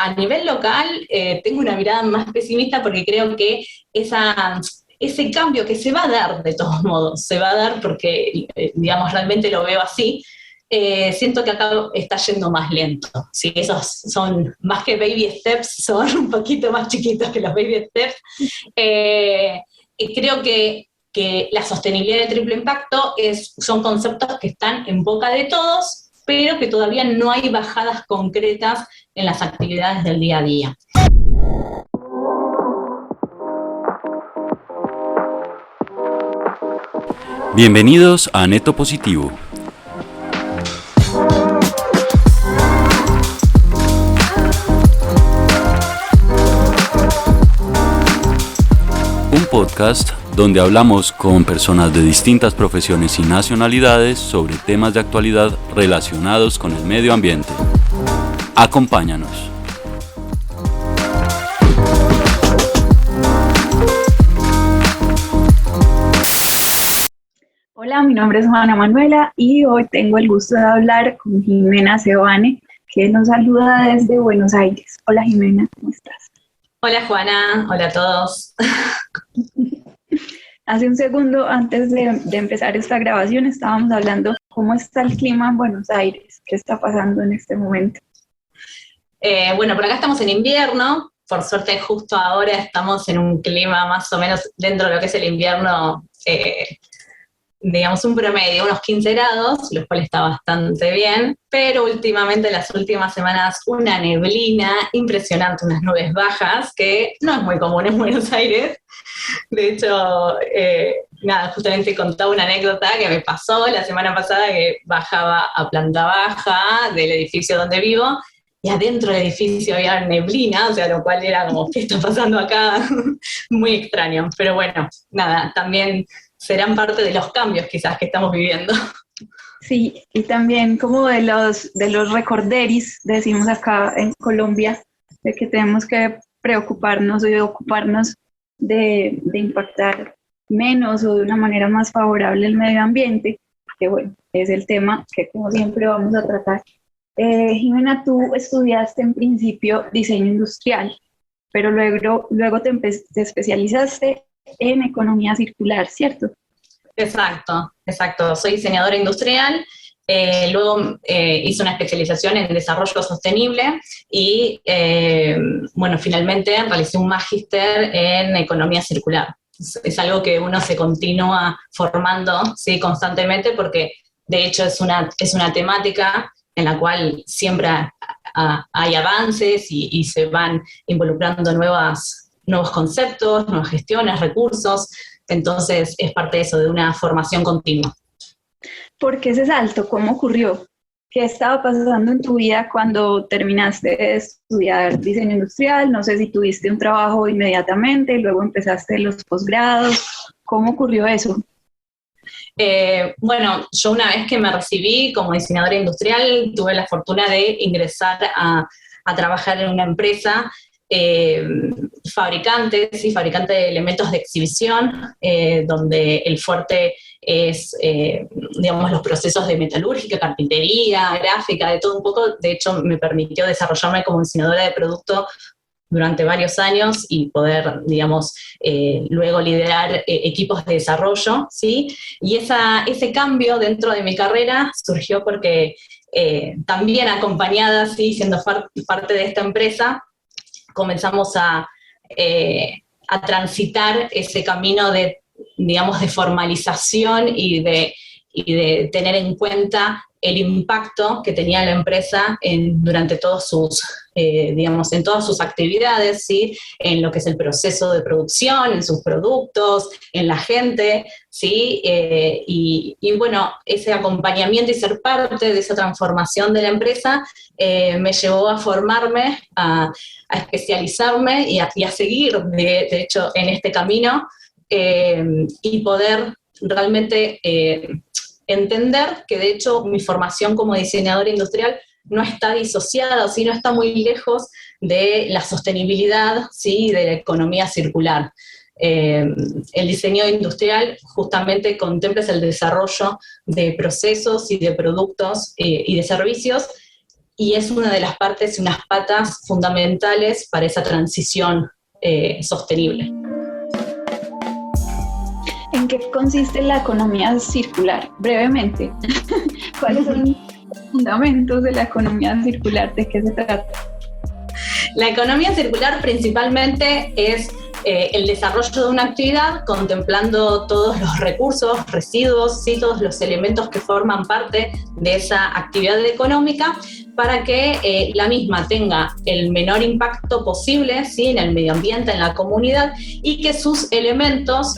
a nivel local tengo una mirada más pesimista porque creo que ese cambio que se va a dar de todos modos, se va a dar porque, digamos, realmente lo veo así, siento que acá está yendo más lento. ¿Sí? Esos son más que baby steps, son un poquito más chiquitos que los baby steps. Y creo que la sostenibilidad de triple impacto son conceptos que están en boca de todos, pero que todavía no hay bajadas concretas en las actividades del día a día. Bienvenidos a Neto Positivo. Un podcast donde hablamos con personas de distintas profesiones y nacionalidades sobre temas de actualidad relacionados con el medio ambiente. Acompáñanos. Hola, mi nombre es Juana Manuela y hoy tengo el gusto de hablar con Jimena Sebane, que nos saluda desde Buenos Aires. Hola Jimena, ¿cómo estás? Hola Juana, hola a todos. Hace un segundo, antes de empezar esta grabación, estábamos hablando cómo está el clima en Buenos Aires, qué está pasando en este momento. Bueno, por acá estamos en invierno, por suerte justo ahora estamos en un clima más o menos dentro de lo que es el invierno, digamos un promedio, unos 15 grados, lo cual está bastante bien, pero últimamente, las últimas semanas, una neblina impresionante, unas nubes bajas, que no es muy común en Buenos Aires. De hecho, justamente contaba una anécdota que me pasó la semana pasada, que bajaba a planta baja del edificio donde vivo, y adentro del edificio había neblina, o sea, lo cual era como, ¿qué está pasando acá? Muy extraño, pero bueno, nada, también serán parte de los cambios quizás que estamos viviendo. Sí, y también como de los recorderis, decimos acá en Colombia, de que tenemos que preocuparnos y ocuparnos de impactar menos o de una manera más favorable el medio ambiente, que bueno, es el tema que como siempre vamos a tratar. Jimena, tú estudiaste en principio diseño industrial, pero luego te especializaste en economía circular, ¿cierto? Exacto. Soy diseñadora industrial, luego hice una especialización en desarrollo sostenible y, bueno, finalmente realicé un magíster en economía circular. Es algo que uno se continúa formando, ¿sí? Constantemente, porque de hecho es una temática en la cual siempre hay avances y se van involucrando nuevos conceptos, nuevas gestiones, recursos. Entonces es parte de eso, de una formación continua. ¿Por qué ese salto? ¿Cómo ocurrió? ¿Qué estaba pasando en tu vida cuando terminaste de estudiar diseño industrial? No sé si tuviste un trabajo inmediatamente, luego empezaste los posgrados. ¿Cómo ocurrió eso? Bueno, yo una vez que me recibí como diseñadora industrial, tuve la fortuna de ingresar a trabajar en una empresa fabricante de elementos de exhibición, donde el fuerte es, digamos, los procesos de metalúrgica, carpintería, gráfica, de todo un poco. De hecho, me permitió desarrollarme como diseñadora de producto durante varios años y poder, digamos, luego liderar equipos de desarrollo, ¿sí? Y ese cambio dentro de mi carrera surgió porque también acompañada, ¿sí? Siendo parte de esta empresa, comenzamos a transitar ese camino de, digamos, de formalización y de tener en cuenta el impacto que tenía la empresa durante todos sus, digamos, en todas sus actividades, ¿sí? En lo que es el proceso de producción, en sus productos, en la gente, ¿sí? Y bueno, ese acompañamiento y ser parte de esa transformación de la empresa me llevó a formarme, a especializarme y a seguir, de hecho, en este camino y poder realmente entender que de hecho mi formación como diseñadora industrial no está disociada, sino está muy lejos de la sostenibilidad, ¿sí? De la economía circular. El diseño industrial justamente contempla el desarrollo de procesos y de productos y de servicios y es una de las partes, unas patas fundamentales para esa transición sostenible. ¿En qué consiste la economía circular? Brevemente, ¿cuáles son los fundamentos de la economía circular? ¿De qué se trata? La economía circular principalmente es el desarrollo de una actividad contemplando todos los recursos, residuos, ¿sí? Todos los elementos que forman parte de esa actividad económica para que la misma tenga el menor impacto posible, ¿sí? En el medio ambiente, en la comunidad, y que sus elementos,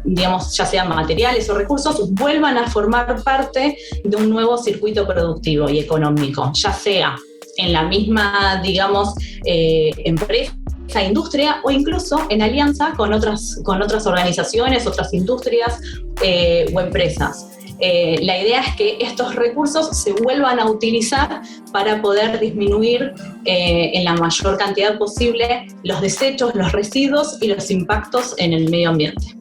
digamos, ya sean materiales o recursos, vuelvan a formar parte de un nuevo circuito productivo y económico, ya sea en la misma, digamos, empresa, industria, o incluso en alianza con otras organizaciones, otras industrias o empresas. La idea es que estos recursos se vuelvan a utilizar para poder disminuir en la mayor cantidad posible los desechos, los residuos y los impactos en el medio ambiente.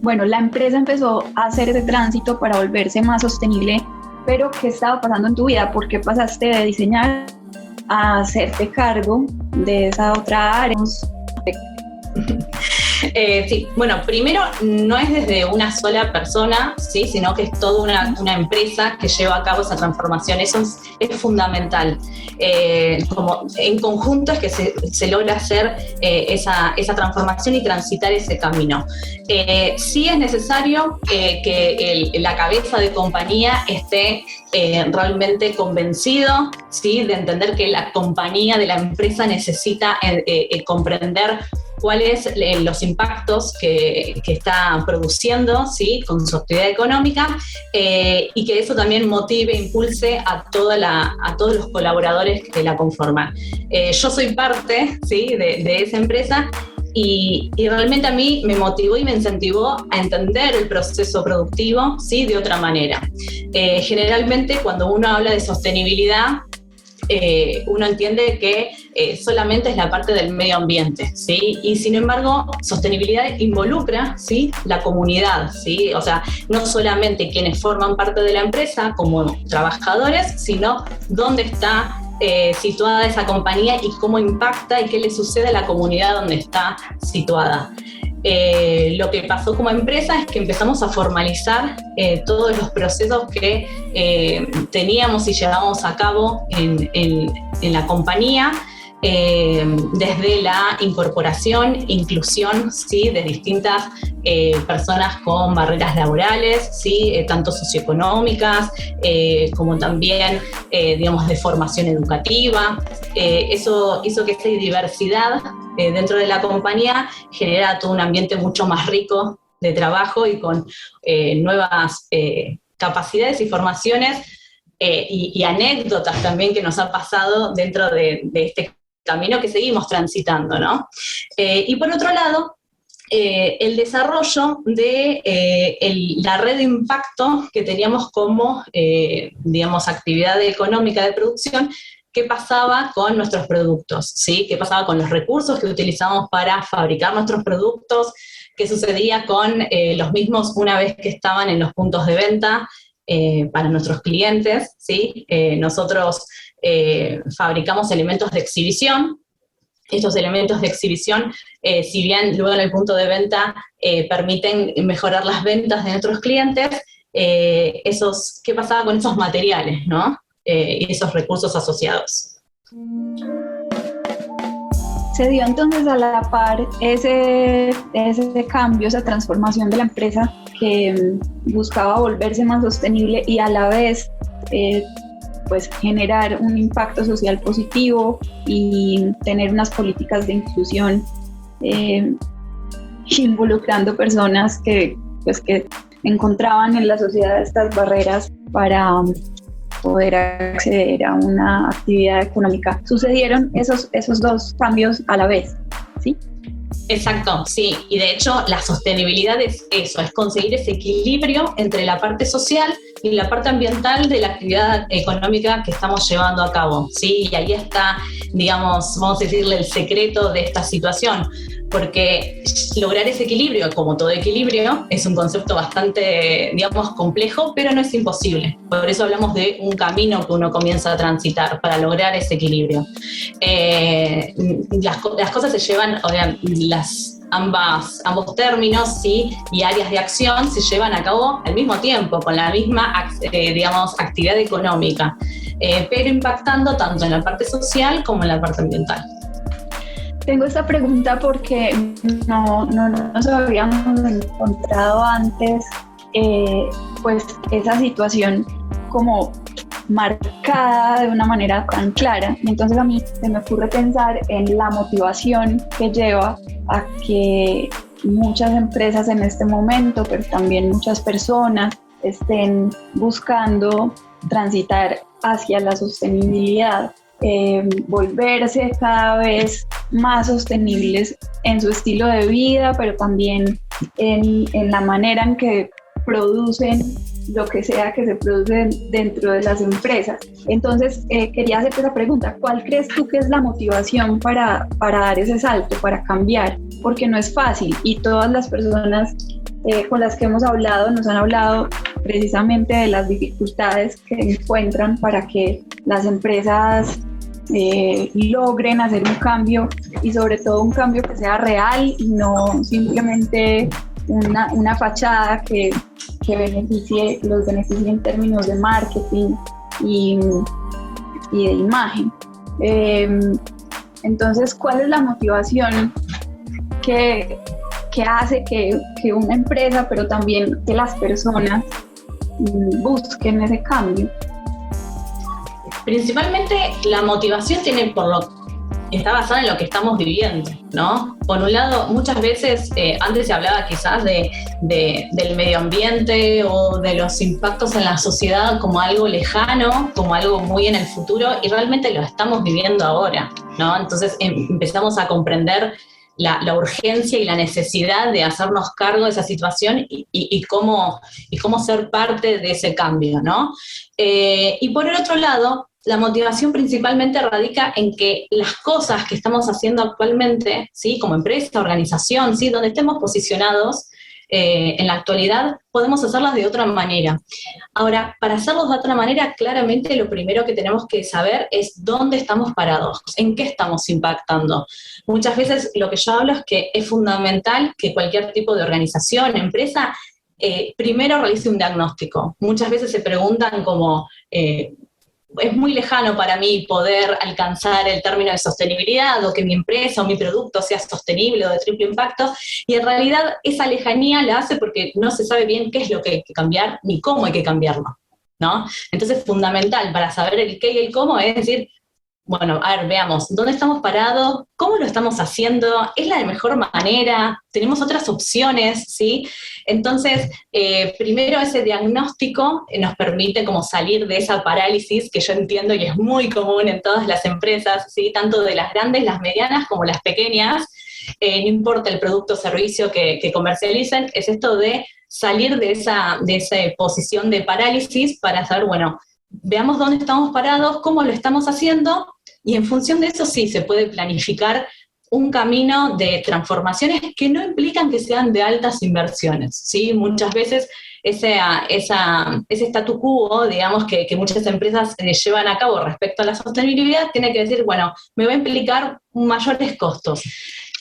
Bueno, la empresa empezó a hacer ese tránsito para volverse más sostenible, pero ¿qué estaba pasando en tu vida? ¿Por qué pasaste de diseñar a hacerte cargo de esa otra área? Sí, bueno, primero no es desde una sola persona, ¿sí? Sino que es toda una empresa que lleva a cabo esa transformación. Eso es fundamental. Como en conjunto es que se logra hacer esa transformación y transitar ese camino. Sí es necesario que la cabeza de compañía esté realmente convencido, ¿sí? De entender que la compañía de la empresa necesita comprender cuáles los impactos que está produciendo, ¿sí? Con su actividad económica, y que eso también motive e impulse a todos los colaboradores que la conforman. Yo soy parte, ¿sí? de esa empresa, y realmente a mí me motivó y me incentivó a entender el proceso productivo, ¿sí? De otra manera. Generalmente cuando uno habla de sostenibilidad, uno entiende que solamente es la parte del medio ambiente, ¿sí? Y sin embargo, sostenibilidad involucra, ¿sí? La comunidad, ¿sí? O sea, no solamente quienes forman parte de la empresa como trabajadores, sino dónde está situada esa compañía y cómo impacta y qué le sucede a la comunidad donde está situada. Lo que pasó como empresa es que empezamos a formalizar todos los procesos que teníamos y llevábamos a cabo en la compañía, desde la incorporación, inclusión, ¿sí? De distintas personas con barreras laborales, ¿sí? Tanto socioeconómicas como también, digamos, de formación educativa. Eso hizo que esa diversidad dentro de la compañía genera todo un ambiente mucho más rico de trabajo y con nuevas capacidades y formaciones y anécdotas también que nos han pasado dentro de este camino que seguimos transitando, ¿no? Y por otro lado, el desarrollo de la red de impacto que teníamos como, digamos, actividad económica de producción. ¿Qué pasaba con nuestros productos? ¿Sí? ¿Qué pasaba con los recursos que utilizamos para fabricar nuestros productos? ¿Qué sucedía con los mismos una vez que estaban en los puntos de venta para nuestros clientes? ¿Sí? Nosotros fabricamos elementos de exhibición. Estos elementos de exhibición, si bien luego en el punto de venta permiten mejorar las ventas de nuestros clientes, ¿qué pasaba con esos materiales, ¿no? Y esos recursos asociados? Se dio entonces a la par ese cambio, esa transformación de la empresa que buscaba volverse más sostenible y a la vez pues generar un impacto social positivo y tener unas políticas de inclusión involucrando personas que encontraban en la sociedad estas barreras para poder acceder a una actividad económica. Sucedieron esos dos cambios a la vez, ¿sí? Exacto, sí, y de hecho la sostenibilidad es eso, es conseguir ese equilibrio entre la parte social y la parte ambiental de la actividad económica que estamos llevando a cabo, ¿sí? Y ahí está, digamos, vamos a decirle, el secreto de esta situación, porque lograr ese equilibrio, como todo equilibrio, es un concepto bastante, digamos, complejo, pero no es imposible. Por eso hablamos de un camino que uno comienza a transitar para lograr ese equilibrio. Las cosas se llevan, ambos términos, ¿sí? Y áreas de acción se llevan a cabo al mismo tiempo, con la misma, digamos, actividad económica, pero impactando tanto en la parte social como en la parte ambiental. Tengo esta pregunta porque no nos habíamos encontrado antes, pues esa situación como marcada de una manera tan clara. Y entonces a mí se me ocurre pensar en la motivación que lleva a que muchas empresas en este momento, pero también muchas personas, estén buscando transitar hacia la sostenibilidad, volverse cada vez más sostenibles en su estilo de vida, pero también en la manera en que producen lo que sea que se produce dentro de las empresas. Entonces, quería hacerte esa pregunta: ¿cuál crees tú que es la motivación para dar ese salto, para cambiar? Porque no es fácil, y todas las personas con las que hemos hablado nos han hablado precisamente de las dificultades que encuentran para que las empresas logren hacer un cambio, y sobre todo un cambio que sea real y no simplemente una fachada que los beneficie en términos de marketing y de imagen. Entonces, ¿cuál es la motivación que hace que una empresa, pero también que las personas busquen ese cambio? Principalmente la motivación está basada en lo que estamos viviendo, ¿no? Por un lado, muchas veces, antes se hablaba quizás del medio ambiente o de los impactos en la sociedad como algo lejano, como algo muy en el futuro, y realmente lo estamos viviendo ahora, ¿no? Entonces empezamos a comprender la urgencia y la necesidad de hacernos cargo de esa situación y cómo ser parte de ese cambio, ¿no? Y por el otro lado, la motivación principalmente radica en que las cosas que estamos haciendo actualmente, ¿sí? Como empresa, organización, ¿sí? Donde estemos posicionados en la actualidad, podemos hacerlas de otra manera. Ahora, para hacerlos de otra manera, claramente lo primero que tenemos que saber es dónde estamos parados, en qué estamos impactando. Muchas veces lo que yo hablo es que es fundamental que cualquier tipo de organización, empresa, primero realice un diagnóstico. Muchas veces se preguntan como, es muy lejano para mí poder alcanzar el término de sostenibilidad, o que mi empresa o mi producto sea sostenible o de triple impacto, y en realidad esa lejanía la hace porque no se sabe bien qué es lo que hay que cambiar ni cómo hay que cambiarlo, ¿no? Entonces, fundamental para saber el qué y el cómo es decir, bueno, a ver, veamos, ¿dónde estamos parados? ¿Cómo lo estamos haciendo? ¿Es la de mejor manera? ¿Tenemos otras opciones? ¿Sí? Entonces, primero ese diagnóstico nos permite como salir de esa parálisis que yo entiendo y es muy común en todas las empresas, ¿sí? Tanto de las grandes, las medianas como las pequeñas, no importa el producto o servicio que comercialicen, es esto de salir de esa posición de parálisis para saber, bueno, veamos dónde estamos parados, cómo lo estamos haciendo, y en función de eso sí se puede planificar un camino de transformaciones que no implican que sean de altas inversiones, ¿sí? Muchas veces ese statu quo, digamos, que muchas empresas llevan a cabo respecto a la sostenibilidad, tiene que decir, bueno, me va a implicar mayores costos.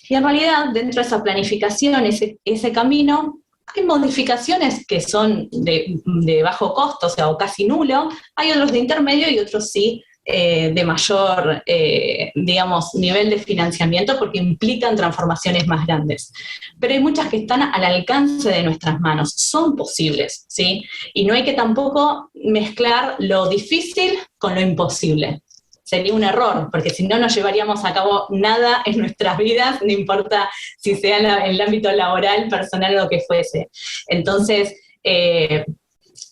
Y en realidad, dentro de esa planificación, ese camino, hay modificaciones que son de bajo costo, o sea, o casi nulo, hay otros de intermedio y otros sí de mayor, digamos, nivel de financiamiento porque implican transformaciones más grandes. Pero hay muchas que están al alcance de nuestras manos, son posibles, ¿sí? Y no hay que tampoco mezclar lo difícil con lo imposible. Sería un error, porque si no, no llevaríamos a cabo nada en nuestras vidas, no importa si sea en el ámbito laboral, personal o lo que fuese. Entonces,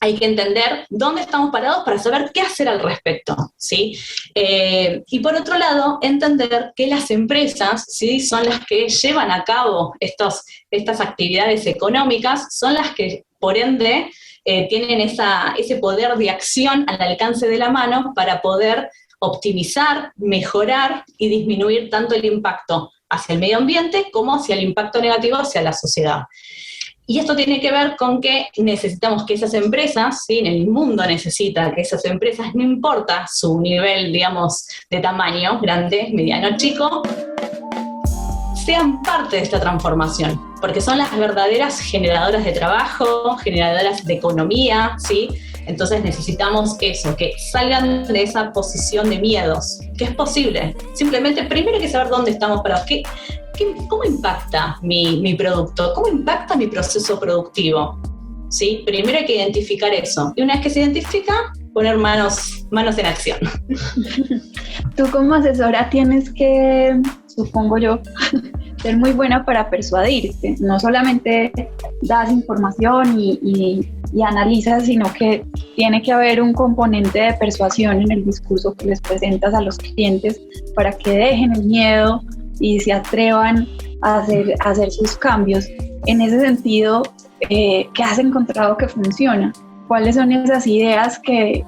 hay que entender dónde estamos parados para saber qué hacer al respecto, ¿sí? Y por otro lado, entender que las empresas, ¿sí? Son las que llevan a cabo estas actividades económicas, son las que, por ende, tienen ese poder de acción al alcance de la mano para poder optimizar, mejorar y disminuir tanto el impacto hacia el medio ambiente como hacia el impacto negativo hacia la sociedad. Y esto tiene que ver con que necesitamos que esas empresas, ¿sí? El mundo necesita que esas empresas, no importa su nivel, digamos, de tamaño, grande, mediano, chico, sean parte de esta transformación, porque son las verdaderas generadoras de trabajo, generadoras de economía, ¿sí? Entonces necesitamos eso, que salgan de esa posición de miedos, que es posible. Simplemente primero hay que saber dónde estamos parados. ¿Cómo impacta mi producto? ¿Cómo impacta mi proceso productivo? ¿Sí? Primero hay que identificar eso. Y una vez que se identifica, poner manos en acción. Tú como asesora tienes que, supongo yo, ser muy buena para persuadirte. No solamente das información y analizas, sino que tiene que haber un componente de persuasión en el discurso que les presentas a los clientes para que dejen el miedo y se atrevan a hacer sus cambios. En ese sentido, ¿qué has encontrado que funciona? ¿Cuáles son esas ideas que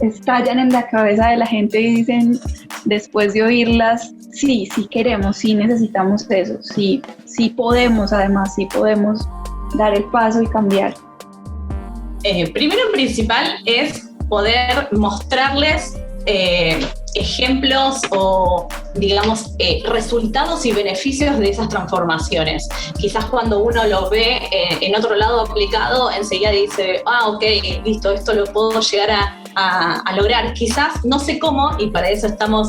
estallan en la cabeza de la gente y dicen, después de oírlas, sí queremos, sí necesitamos eso, sí podemos, además, sí podemos dar el paso y cambiar? Primero y principal es poder mostrarles ejemplos o, digamos, resultados y beneficios de esas transformaciones. Quizás cuando uno lo ve en otro lado aplicado, enseguida dice, ok, listo, esto lo puedo llegar a lograr. Quizás no sé cómo, y para eso estamos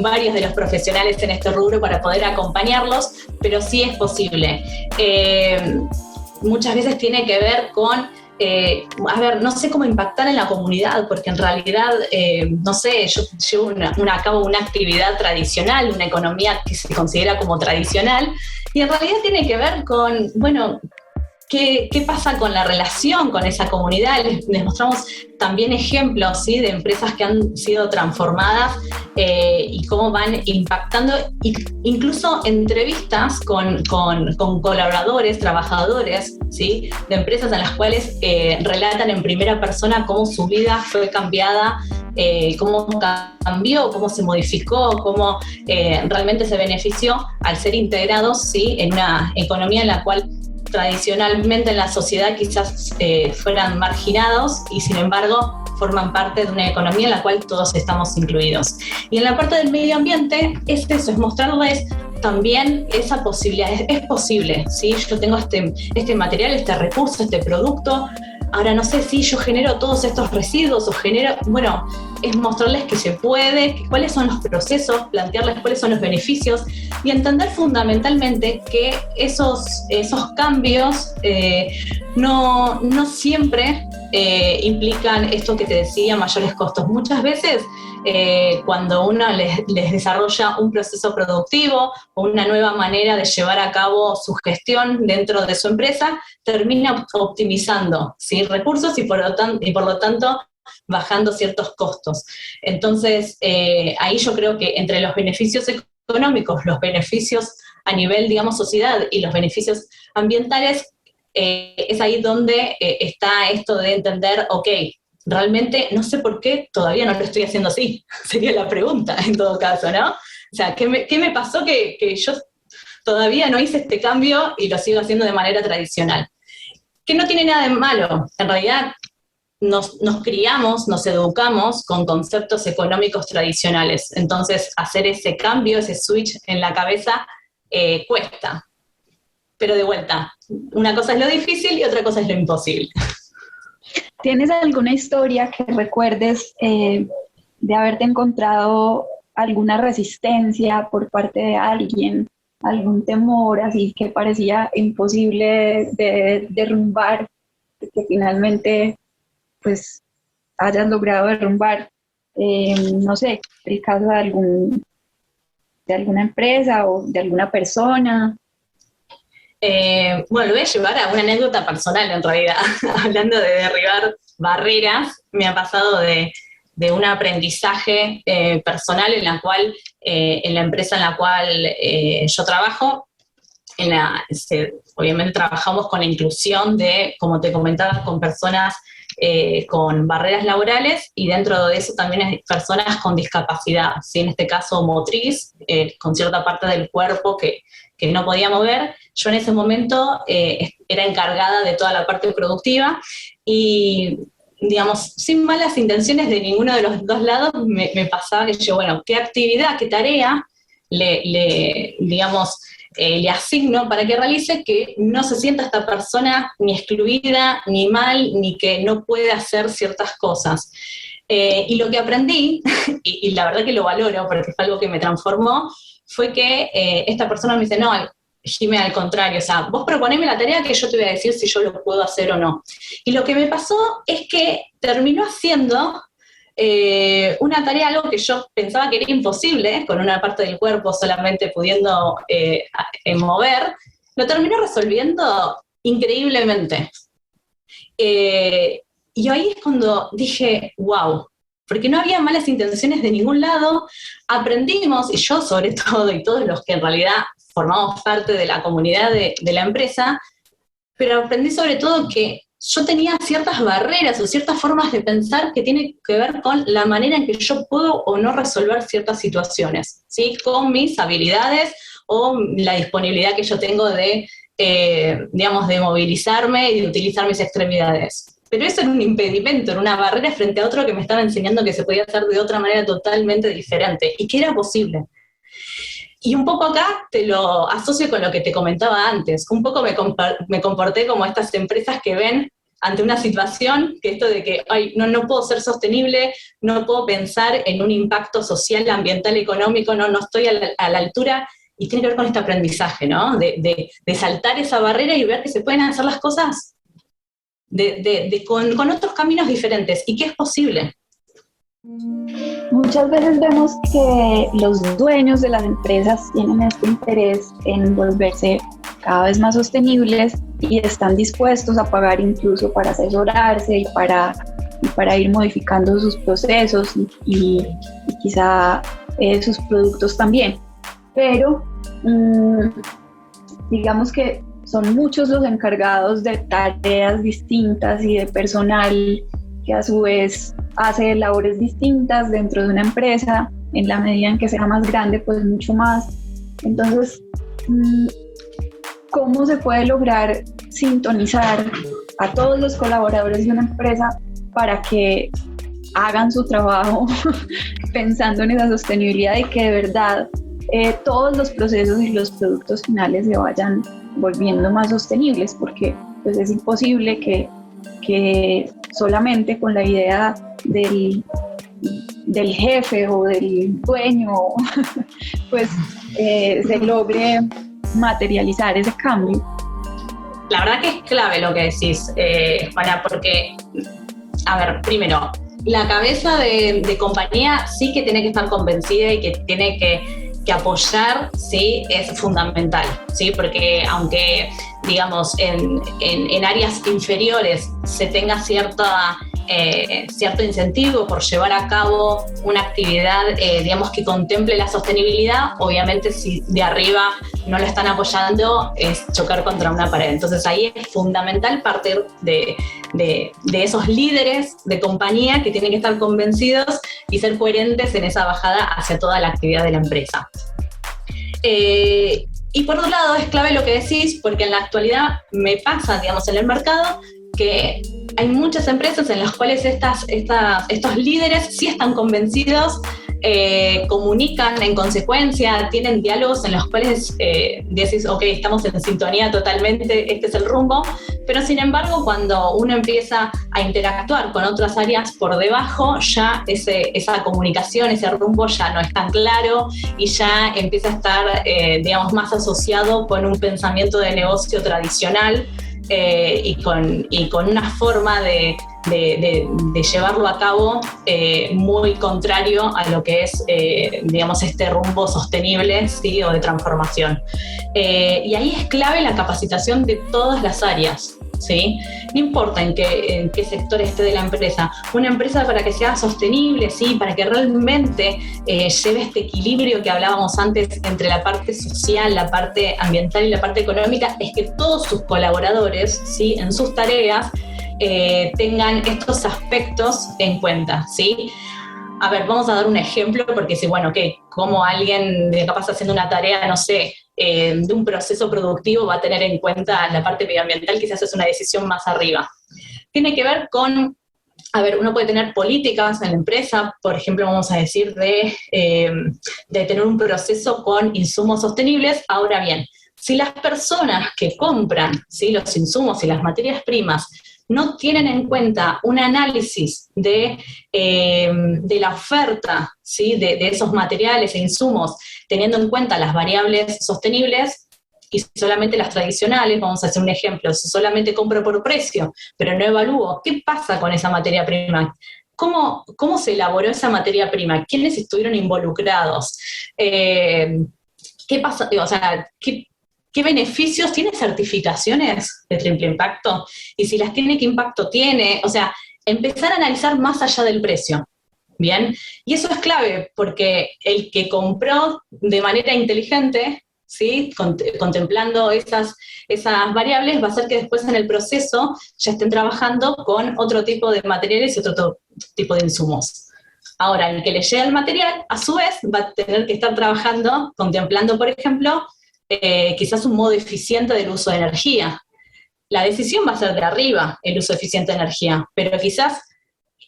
varios de los profesionales en este rubro para poder acompañarlos, pero sí es posible. Muchas veces tiene que ver con no sé cómo impactar en la comunidad, porque en realidad, no sé, yo llevo a cabo una actividad tradicional, una economía que se considera como tradicional, y en realidad tiene que ver con, bueno, ¿qué pasa con la relación con esa comunidad? Les mostramos también ejemplos, ¿sí? De empresas que han sido transformadas y cómo van impactando, incluso entrevistas con colaboradores, trabajadores, ¿sí? De empresas en las cuales relatan en primera persona cómo su vida fue cambiada, cómo cambió, cómo se modificó, cómo realmente se benefició al ser integrados, ¿sí? En una economía en la cual tradicionalmente en la sociedad quizás fueran marginados y sin embargo forman parte de una economía en la cual todos estamos incluidos. Y en la parte del medio ambiente es eso, es mostrarles también esa posibilidad. Es posible, ¿sí? Yo tengo este material, este recurso, este producto. Ahora no sé si yo genero todos estos residuos o bueno, es mostrarles que se puede, cuáles son los procesos, plantearles cuáles son los beneficios y entender fundamentalmente que esos cambios no siempre implican esto que te decía, mayores costos. Muchas veces cuando uno les desarrolla un proceso productivo o una nueva manera de llevar a cabo su gestión dentro de su empresa, termina optimizando, ¿sí? Recursos y por lo tanto bajando ciertos costos. Entonces, ahí yo creo que entre los beneficios económicos, los beneficios a nivel, digamos, sociedad y los beneficios ambientales, es ahí donde está esto de entender, ok, realmente no sé por qué todavía no lo estoy haciendo así, sería la pregunta en todo caso, ¿no? O sea, ¿qué me pasó que yo todavía no hice este cambio y lo sigo haciendo de manera tradicional? Que no tiene nada de malo, en realidad nos criamos, nos educamos con conceptos económicos tradicionales, entonces hacer ese cambio, ese switch en la cabeza cuesta, pero de vuelta, una cosa es lo difícil y otra cosa es lo imposible. ¿Tienes alguna historia que recuerdes de haberte encontrado alguna resistencia por parte de alguien, algún temor así que parecía imposible de derrumbar, que finalmente pues hayas logrado derrumbar? No sé, el caso de alguna empresa o de alguna persona. Bueno, lo voy a llevar a una anécdota personal en realidad. Hablando de derribar barreras, me ha pasado de un aprendizaje personal en la cual, en la empresa en la cual yo trabajo, obviamente trabajamos con la inclusión de, como te comentaba, con personas con barreras laborales, y dentro de eso también hay personas con discapacidad, ¿sí? En este caso motriz, con cierta parte del cuerpo que no podía mover. Yo en ese momento era encargada de toda la parte productiva y, digamos, sin malas intenciones de ninguno de los dos lados, me pasaba que yo, bueno, ¿qué actividad, qué tarea le asigno para que realice que no se sienta esta persona ni excluida, ni mal, ni que no puede hacer ciertas cosas? Y lo que aprendí, y la verdad que lo valoro porque fue algo que me transformó, fue que esta persona me dice, no, Jimé, al contrario, o sea, vos proponeme la tarea que yo te voy a decir si yo lo puedo hacer o no. Y lo que me pasó es que terminó haciendo una tarea, algo que yo pensaba que era imposible, con una parte del cuerpo solamente pudiendo mover, lo terminó resolviendo increíblemente. Y ahí es cuando dije, wow, porque no había malas intenciones de ningún lado, aprendimos, y yo sobre todo, y todos los que en realidad formamos parte de la comunidad de la empresa, pero aprendí sobre todo que yo tenía ciertas barreras o ciertas formas de pensar que tienen que ver con la manera en que yo puedo o no resolver ciertas situaciones, ¿sí? Con mis habilidades o la disponibilidad que yo tengo de movilizarme y de utilizar mis extremidades. Pero eso era un impedimento, era una barrera frente a otro que me estaba enseñando que se podía hacer de otra manera totalmente diferente y que era posible. Y un poco acá te lo asocio con lo que te comentaba antes. Un poco me comporté como estas empresas que ven ante una situación, que esto de que ay, no puedo ser sostenible, no puedo pensar en un impacto social, ambiental, económico, no estoy a la altura, y tiene que ver con este aprendizaje, ¿no? De saltar esa barrera y ver que se pueden hacer las cosas con otros caminos diferentes, y que es posible. Muchas veces vemos que los dueños de las empresas tienen este interés en volverse cada vez más sostenibles y están dispuestos a pagar incluso para asesorarse y para ir modificando sus procesos y quizá sus productos también. Pero digamos que son muchos los encargados de tareas distintas y de personal que a su vez hace labores distintas dentro de una empresa. En la medida en que sea más grande, pues mucho más. Entonces, ¿cómo se puede lograr sintonizar a todos los colaboradores de una empresa para que hagan su trabajo pensando en esa sostenibilidad y que de verdad todos los procesos y los productos finales se vayan volviendo más sostenibles? Porque pues es imposible que solamente con la idea del jefe o del dueño pues se logre materializar ese cambio. La verdad que es clave lo que decís, Juana, porque, a ver, primero, la cabeza de compañía sí que tiene que estar convencida y que tiene que apoyar, sí, es fundamental, sí, porque aunque, digamos, en áreas inferiores se tenga cierto incentivo por llevar a cabo una actividad, digamos, que contemple la sostenibilidad, obviamente si de arriba no lo están apoyando es chocar contra una pared. Entonces ahí es fundamental partir de esos líderes de compañía que tienen que estar convencidos y ser coherentes en esa bajada hacia toda la actividad de la empresa. Y por otro lado es clave lo que decís, porque en la actualidad me pasa, digamos, en el mercado que hay muchas empresas en las cuales estos líderes sí están convencidos, comunican en consecuencia, tienen diálogos en los cuales decís, ok, estamos en sintonía totalmente, este es el rumbo, pero sin embargo cuando uno empieza a interactuar con otras áreas por debajo, ya esa comunicación, ese rumbo ya no es tan claro y ya empieza a estar, digamos, más asociado con un pensamiento de negocio tradicional, y con una forma de llevarlo a cabo muy contrario a lo que es, digamos, este rumbo sostenible, ¿sí? O de transformación. Y ahí es clave la capacitación de todas las áreas, ¿sí? No importa en qué sector esté de la empresa. Una empresa, para que sea sostenible, ¿sí? Para que realmente lleve este equilibrio que hablábamos antes entre la parte social, la parte ambiental y la parte económica, es que todos sus colaboradores, ¿sí? En sus tareas tengan estos aspectos en cuenta, ¿sí? A ver, vamos a dar un ejemplo, porque si, bueno, ¿cómo alguien capaz haciendo una tarea, no sé, de un proceso productivo va a tener en cuenta la parte medioambiental? Quizás es una decisión más arriba. Tiene que ver con, a ver, uno puede tener políticas en la empresa, por ejemplo, vamos a decir, de tener un proceso con insumos sostenibles. Ahora bien, si las personas que compran, ¿sí?, los insumos y las materias primas no tienen en cuenta un análisis de la oferta, ¿sí?, de esos materiales e insumos, teniendo en cuenta las variables sostenibles y solamente las tradicionales, vamos a hacer un ejemplo, si solamente compro por precio, pero no evalúo, ¿qué pasa con esa materia prima? ¿Cómo se elaboró esa materia prima? ¿Quiénes estuvieron involucrados? ¿Qué pasa? O sea, ¿qué beneficios tiene? ¿Certificaciones de triple impacto? Y si las tiene, ¿qué impacto tiene? O sea, empezar a analizar más allá del precio, ¿bien? Y eso es clave, porque el que compró de manera inteligente, ¿sí?, contemplando esas variables, va a hacer que después en el proceso ya estén trabajando con otro tipo de materiales y otro tipo de insumos. Ahora, el que le llega el material, a su vez, va a tener que estar trabajando, contemplando, por ejemplo, quizás un modo eficiente del uso de energía. La decisión va a ser de arriba, el uso eficiente de energía, pero quizás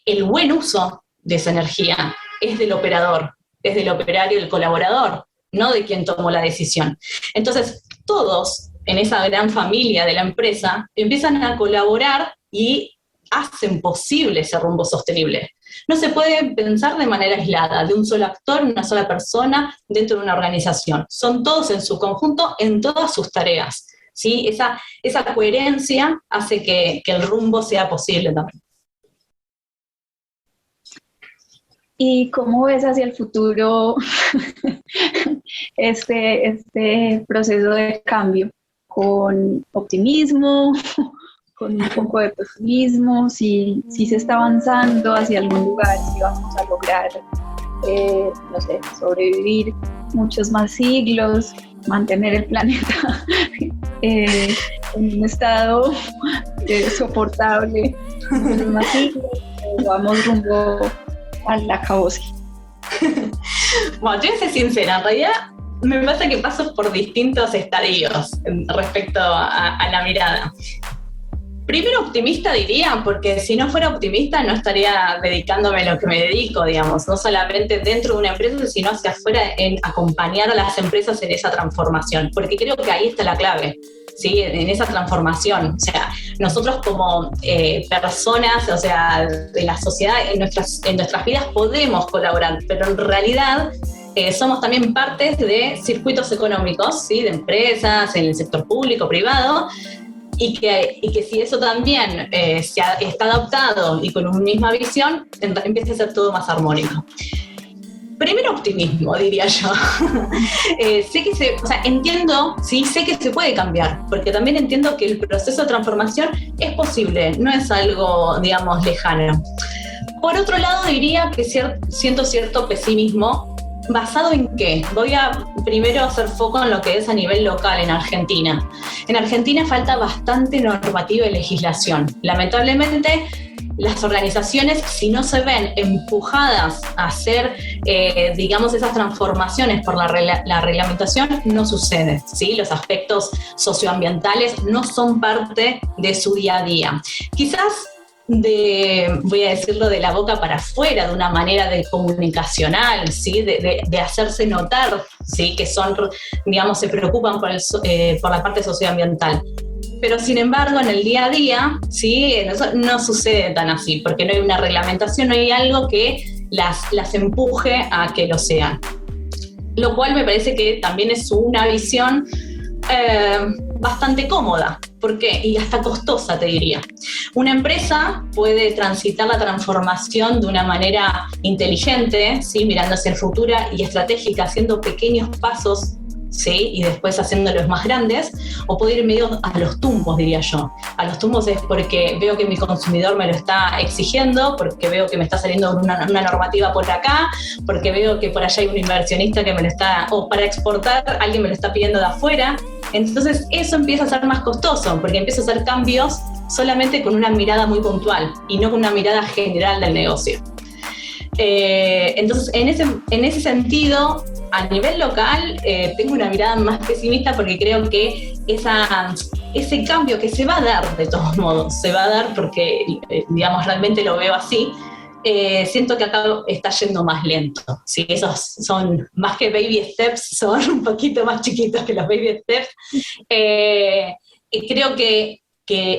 el buen uso de esa energía es del operador, es del operario, del colaborador, no de quien tomó la decisión. Entonces, todos en esa gran familia de la empresa empiezan a colaborar y hacen posible ese rumbo sostenible. No se puede pensar de manera aislada, de un solo actor, una sola persona dentro de una organización. Son todos en su conjunto, en todas sus tareas, ¿sí? Esa coherencia hace que el rumbo sea posible también. ¿Y cómo ves hacia el futuro este proceso de cambio? ¿Con optimismo? ¿Con un poco de pesimismo? Si se está avanzando hacia algún lugar, si vamos a lograr, no sé, sobrevivir muchos más siglos, mantener el planeta en un estado soportable muchos más siglos, o vamos rumbo al acabose. Bueno, yo voy a ser sincera, en realidad me pasa que paso por distintos estadios respecto a la mirada. Primero optimista diría, porque si no fuera optimista no estaría dedicándome a lo que me dedico, digamos, no solamente dentro de una empresa, sino hacia afuera en acompañar a las empresas en esa transformación, porque creo que ahí está la clave, ¿sí?, en esa transformación. O sea, nosotros como personas, o sea, de la sociedad, en nuestras vidas podemos colaborar, pero en realidad somos también partes de circuitos económicos, ¿sí?, de empresas, en el sector público, privado, y que si eso también está adaptado y con una misma visión, empieza a ser todo más armónico. Primero optimismo, diría yo. Entiendo, sí, sé que se puede cambiar, porque también entiendo que el proceso de transformación es posible, no es algo, digamos, lejano. Por otro lado, diría que siento cierto pesimismo. ¿Basado en qué? Voy a primero hacer foco en lo que es a nivel local en Argentina. En Argentina falta bastante normativa y legislación. Lamentablemente, las organizaciones, si no se ven empujadas a hacer, digamos, esas transformaciones por la reglamentación, no sucede, ¿sí? Los aspectos socioambientales no son parte de su día a día. Quizás voy a decirlo de la boca para afuera, de una manera comunicacional, ¿sí?, de hacerse notar, ¿sí?, que son, digamos, se preocupan por la parte socioambiental. Pero sin embargo, en el día a día, ¿sí?, no sucede tan así, porque no hay una reglamentación, no hay algo que las empuje a que lo sean. Lo cual me parece que también es una visión bastante cómoda. ¿Por qué? Y hasta costosa, te diría. Una empresa puede transitar la transformación de una manera inteligente, ¿sí?, mirando hacia el futuro y estratégica, haciendo pequeños pasos, ¿sí?, y después haciéndolos más grandes, o puede ir medio a los tumbos, diría yo. A los tumbos es porque veo que mi consumidor me lo está exigiendo, porque veo que me está saliendo una normativa por acá, porque veo que por allá hay un inversionista que me lo está, o para exportar alguien me lo está pidiendo de afuera. Entonces eso empieza a ser más costoso, porque empiezo a hacer cambios, solamente con una mirada muy puntual y no con una mirada general del negocio. Entonces, en ese sentido, a nivel local, tengo una mirada más pesimista porque creo que ese cambio que se va a dar, de todos modos, se va a dar porque, digamos, realmente lo veo así. Siento que acá está yendo más lento, ¿sí? Esos son más que baby steps, son un poquito más chiquitos que los baby steps. Creo que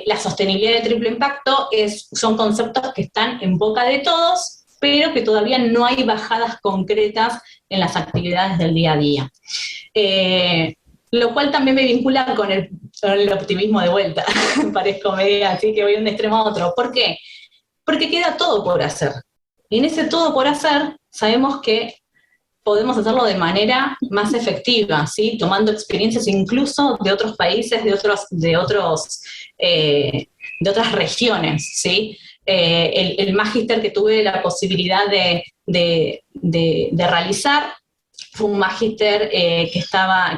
la sostenibilidad de triple impacto son conceptos que están en boca de todos, pero que todavía no hay bajadas concretas en las actividades del día a día. Lo cual también me vincula con el optimismo de vuelta. Parezco media así que voy de un extremo a otro. ¿Por qué? Porque queda todo por hacer. Y en ese todo por hacer, sabemos que podemos hacerlo de manera más efectiva, ¿sí? Tomando experiencias incluso de otros países, de otras regiones, ¿sí? El magíster que tuve la posibilidad de realizar fue un magíster que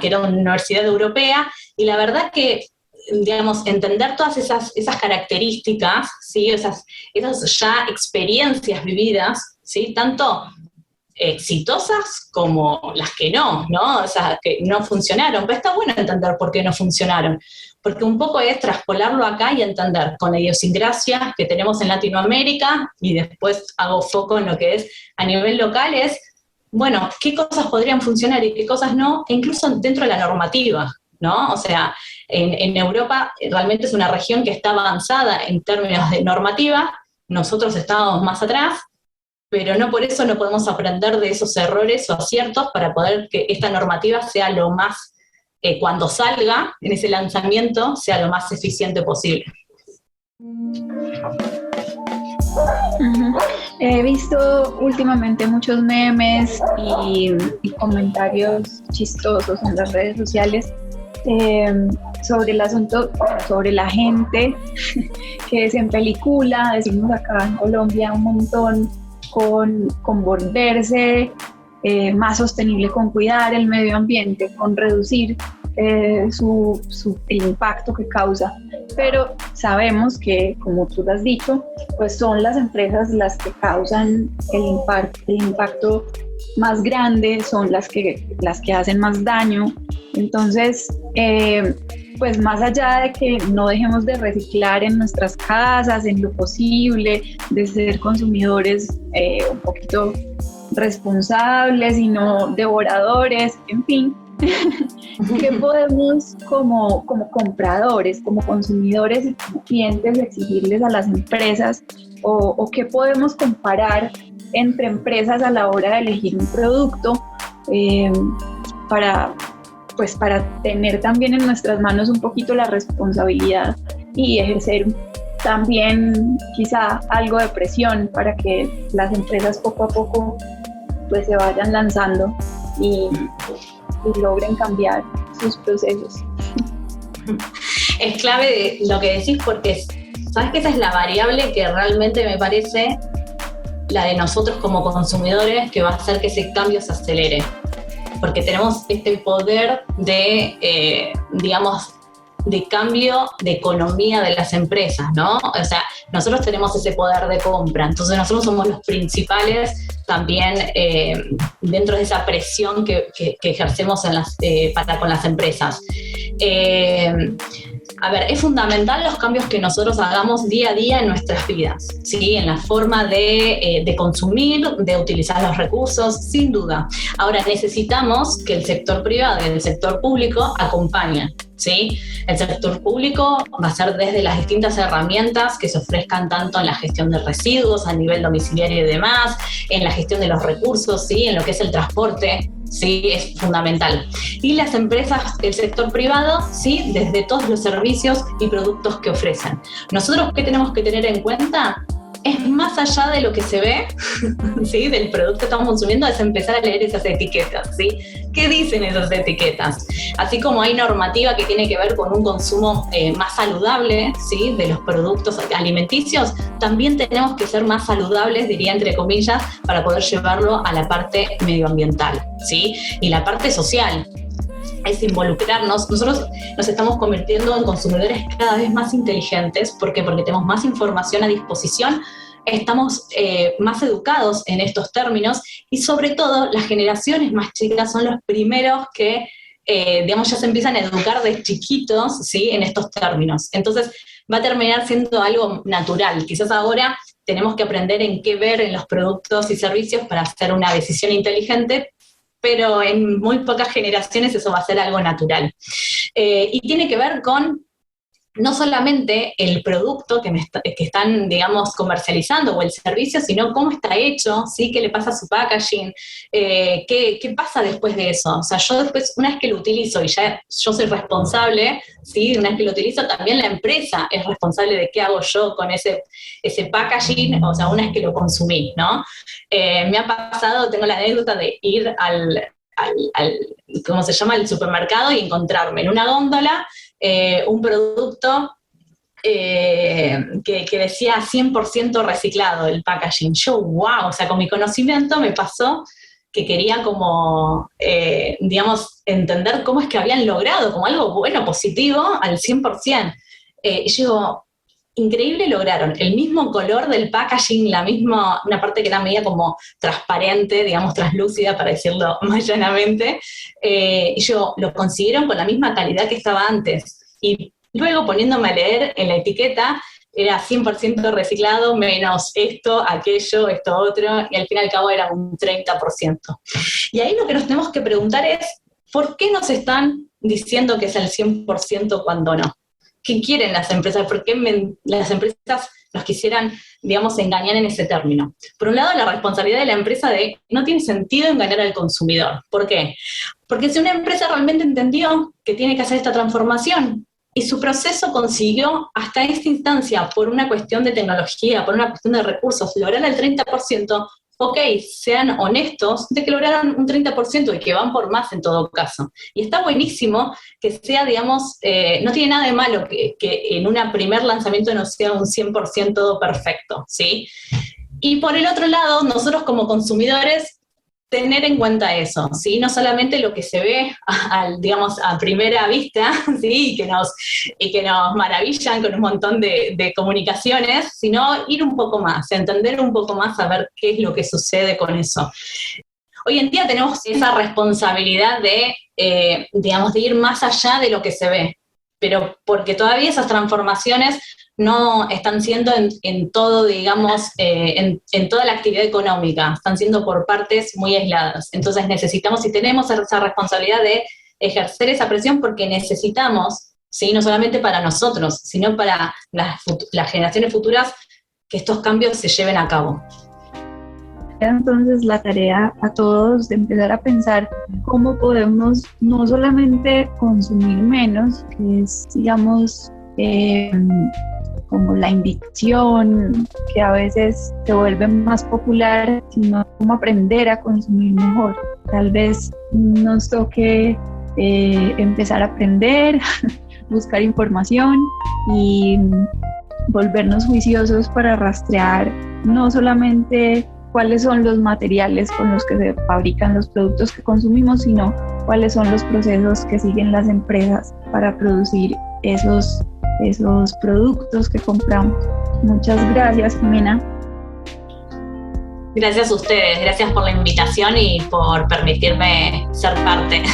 era una universidad europea, y la verdad que, digamos, entender todas esas características, ¿sí? esas ya experiencias vividas, ¿sí? Tanto exitosas como las que no, o sea, que no funcionaron, pero está bueno entender por qué no funcionaron, porque un poco es traspolarlo acá y entender con la idiosincrasia que tenemos en Latinoamérica, y después hago foco en lo que es a nivel local, es, bueno, qué cosas podrían funcionar y qué cosas no, e incluso dentro de la normativa, ¿no? O sea, en Europa realmente es una región que está avanzada en términos de normativa, nosotros estábamos más atrás, pero no por eso no podemos aprender de esos errores o aciertos para poder que esta normativa sea lo más, cuando salga en ese lanzamiento, sea lo más eficiente posible. He visto últimamente muchos memes y comentarios chistosos en las redes sociales sobre el asunto, sobre la gente que se empelicula, decimos acá en Colombia un montón, con volverse más sostenible, con cuidar el medio ambiente, con reducir el impacto que causa. Pero sabemos que, como tú lo has dicho, pues son las empresas las que causan el impacto más grande, son las que hacen más daño. Entonces, pues más allá de que no dejemos de reciclar en nuestras casas, en lo posible, de ser consumidores un poquito responsables y no devoradores, en fin, ¿qué podemos como compradores, como consumidores y como clientes exigirles a las empresas, o qué podemos comparar entre empresas a la hora de elegir un producto para tener también en nuestras manos un poquito la responsabilidad y ejercer también quizá algo de presión para que las empresas poco a poco pues se vayan lanzando y logren cambiar sus procesos? Es clave lo que decís, porque sabes que esa es la variable que realmente me parece la de nosotros como consumidores, que va a hacer que ese cambio se acelere, porque tenemos este poder de, digamos, de cambio de economía de las empresas, ¿no? O sea, nosotros tenemos ese poder de compra, entonces nosotros somos los principales también dentro de esa presión que ejercemos con las empresas. A ver, es fundamental los cambios que nosotros hagamos día a día en nuestras vidas, ¿sí? En la forma de consumir, de utilizar los recursos, sin duda. Ahora, necesitamos que el sector privado y el sector público acompañen, ¿sí? El sector público va a ser desde las distintas herramientas que se ofrezcan tanto en la gestión de residuos a nivel domiciliario y demás, en la gestión de los recursos, ¿sí? En lo que es el transporte, sí, es fundamental. Y las empresas, el sector privado, sí, desde todos los servicios y productos que ofrecen. Nosotros, ¿qué tenemos que tener en cuenta? Es más allá de lo que se ve, ¿sí? Del producto que estamos consumiendo, es empezar a leer esas etiquetas, ¿sí? ¿Qué dicen esas etiquetas? Así como hay normativa que tiene que ver con un consumo más saludable, ¿sí? De los productos alimenticios, también tenemos que ser más saludables, diría entre comillas, para poder llevarlo a la parte medioambiental, ¿sí? Y la parte social. es involucrarnos. Nosotros nos estamos convirtiendo en consumidores cada vez más inteligentes. ¿Por qué? Porque tenemos más información a disposición, estamos más educados en estos términos y sobre todo las generaciones más chicas son los primeros que, digamos, ya se empiezan a educar de chiquitos, ¿sí?, en estos términos. Entonces va a terminar siendo algo natural. Quizás ahora tenemos que aprender en qué ver en los productos y servicios para hacer una decisión inteligente, pero en muy pocas generaciones eso va a ser algo natural. Y tiene que ver con no solamente el producto que están, digamos, comercializando o el servicio, sino cómo está hecho, ¿sí? ¿Qué le pasa a su packaging? ¿Qué pasa después de eso? O sea, yo después, una vez que lo utilizo y ya yo soy responsable, ¿sí? Una vez que lo utilizo, también la empresa es responsable de qué hago yo con ese packaging, o sea, una vez que lo consumí, ¿no? Me ha pasado, tengo la anécdota de ir al ¿cómo se llama?, al supermercado y encontrarme en una góndola un producto que decía 100% reciclado el packaging. Yo, wow, o sea, con mi conocimiento me pasó que quería como, digamos, entender cómo es que habían logrado como algo bueno, positivo, al 100%. Y yo digo, increíble, lograron el mismo color del packaging, una parte que era media como transparente, digamos, translúcida, para decirlo más llanamente, y lo consiguieron con la misma calidad que estaba antes. Y luego, poniéndome a leer en la etiqueta, era 100% reciclado, menos esto, aquello, esto otro, y al fin y al cabo era un 30%. Y ahí lo que nos tenemos que preguntar es, ¿por qué nos están diciendo que es el 100% cuando no? ¿Qué quieren las empresas? ¿Por qué las empresas nos quisieran, digamos, engañar en ese término? Por un lado, la responsabilidad de la empresa de no tiene sentido engañar al consumidor. ¿Por qué? Porque si una empresa realmente entendió que tiene que hacer esta transformación y su proceso consiguió hasta esta instancia, por una cuestión de tecnología, por una cuestión de recursos, lograr el 30%, ok, sean honestos de que lograron un 30% y que van por más en todo caso. Y está buenísimo que sea, digamos, no tiene nada de malo que en un primer lanzamiento no sea un 100% perfecto, ¿sí? Y por el otro lado, nosotros como consumidores, tener en cuenta eso, ¿sí? No solamente lo que se ve, digamos, a primera vista, ¿sí? Y que nos maravillan con un montón de comunicaciones, sino ir un poco más, entender un poco más, a ver qué es lo que sucede con eso. Hoy en día tenemos esa responsabilidad de, digamos, de ir más allá de lo que se ve, pero porque todavía esas transformaciones no están siendo en todo, digamos, en toda la actividad económica, están siendo por partes muy aisladas. Entonces necesitamos y tenemos esa responsabilidad de ejercer esa presión porque necesitamos, ¿sí?, no solamente para nosotros, sino para las generaciones futuras, que estos cambios se lleven a cabo. Entonces la tarea a todos de empezar a pensar cómo podemos no solamente consumir menos, que es, digamos, como la invitación que a veces se vuelve más popular, sino cómo aprender a consumir mejor. Tal vez nos toque empezar a aprender, buscar información y volvernos juiciosos para rastrear no solamente cuáles son los materiales con los que se fabrican los productos que consumimos, sino cuáles son los procesos que siguen las empresas para producir esos productos que compramos. Muchas gracias, Jimena. Gracias a ustedes, gracias por la invitación y por permitirme ser parte.